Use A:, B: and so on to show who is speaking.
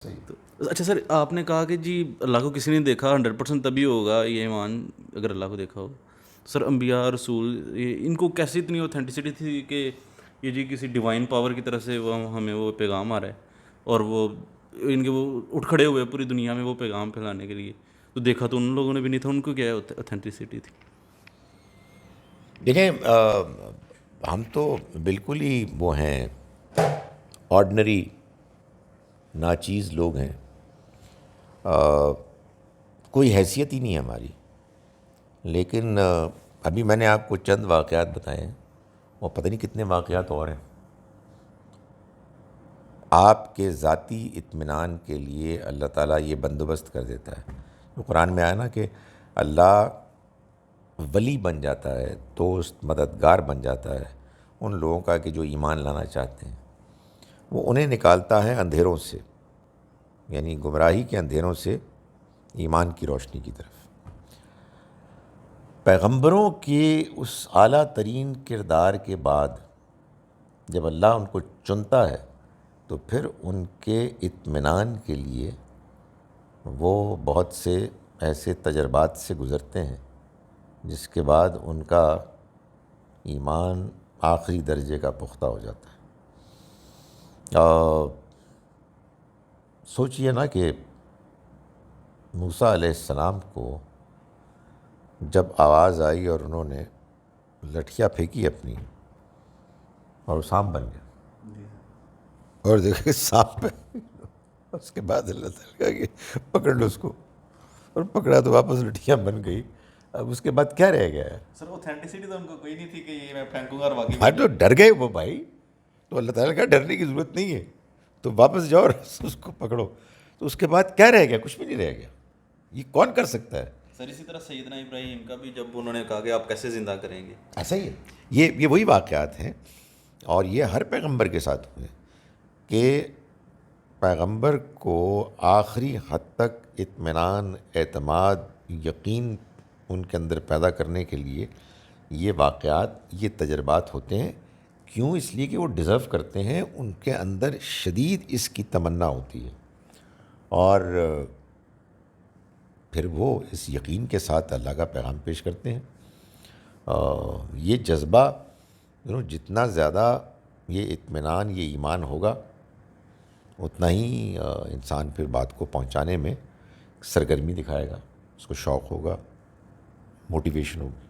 A: تو اچھا سر، آپ نے کہا کہ جی اللہ کو کسی نے دیکھا 100% تبھی ہوگا یہ ایمان اگر اللہ کو دیکھا ہو. سر انبیاء رسول ان کو کیسے اتنی اوتھینٹسٹی تھی کہ یہ جی کسی ڈیوائن پاور کی طرف سے وہ ہمیں وہ پیغام آ رہا ہے اور وہ ان کے وہ اٹھ کھڑے ہوئے پوری دنیا میں وہ پیغام پھیلانے کے لیے؟ تو دیکھا تو ان لوگوں نے بھی نہیں تھا، ان کو کیا اوتھینٹسٹی تھی؟
B: دیکھیں ہم تو بالکل ہی وہ ہیں، آرڈنری ناچیز لوگ ہیں، کوئی حیثیت ہی نہیں ہے ہماری. لیکن ابھی میں نے آپ کو چند واقعات بتائے ہیں اور پتہ نہیں کتنے واقعات اور ہیں. آپ کے ذاتی اطمینان کے لیے اللہ تعالیٰ یہ بندوبست کر دیتا ہے. تو قرآن میں آیا نا کہ اللہ ولی بن جاتا ہے، دوست مددگار بن جاتا ہے ان لوگوں کا کہ جو ایمان لانا چاہتے ہیں. وہ انہیں نکالتا ہے اندھیروں سے، یعنی گمراہی کے اندھیروں سے ایمان کی روشنی کی طرف. پیغمبروں کے اس اعلیٰ ترین کردار کے بعد جب اللہ ان کو چنتا ہے تو پھر ان کے اطمینان کے لیے وہ بہت سے ایسے تجربات سے گزرتے ہیں جس کے بعد ان کا ایمان آخری درجے کا پختہ ہو جاتا ہے. سوچئے نا کہ موسیٰ علیہ السلام کو جب آواز آئی اور انہوں نے لٹھیاں پھینکی اپنی اور وہ سانپ بن گیا، اور دیکھیں سانپ پہ اس کے بعد اللہ تعالیٰ کہا کہ پکڑ لو اس کو، اور پکڑا تو واپس لٹھیاں بن گئی. اب اس کے بعد کیا رہ گیا ہے؟
A: سر اوتھینٹسٹی تو ان کو کوئی نہیں تھی کہ یہ میں پھینکوں گا اور واقعی
B: ہاں
A: بن
B: تو
A: جائے گی.
B: ڈر گئے وہ بھائی، تو اللہ تعالیٰ کا ڈرنے کی ضرورت نہیں ہے، تو واپس جاؤ اور اس کو پکڑو. تو اس کے بعد کیا رہ گیا؟ کچھ بھی نہیں رہ گیا. یہ کون کر سکتا ہے؟
A: سر اسی طرح سیدنا ابراہیم کا بھی جب انہوں نے کہا کہ آپ کیسے زندہ کریں گے.
B: ایسا ہی ہے. یہ وہی واقعات ہیں، اور یہ ہر پیغمبر کے ساتھ ہوئے کہ پیغمبر کو آخری حد تک اطمینان، اعتماد، یقین ان کے اندر پیدا کرنے کے لیے یہ واقعات، یہ تجربات ہوتے ہیں. کیوں؟ اس لیے کہ وہ ڈیزرو کرتے ہیں، ان کے اندر شدید اس کی تمنا ہوتی ہے، اور پھر وہ اس یقین کے ساتھ اللہ کا پیغام پیش کرتے ہیں. یہ جذبہ جتنا زیادہ یہ اطمینان، یہ ایمان ہوگا، اتنا ہی انسان پھر بات کو پہنچانے میں سرگرمی دکھائے گا، اس کو شوق ہوگا، موٹیویشن ہوگی.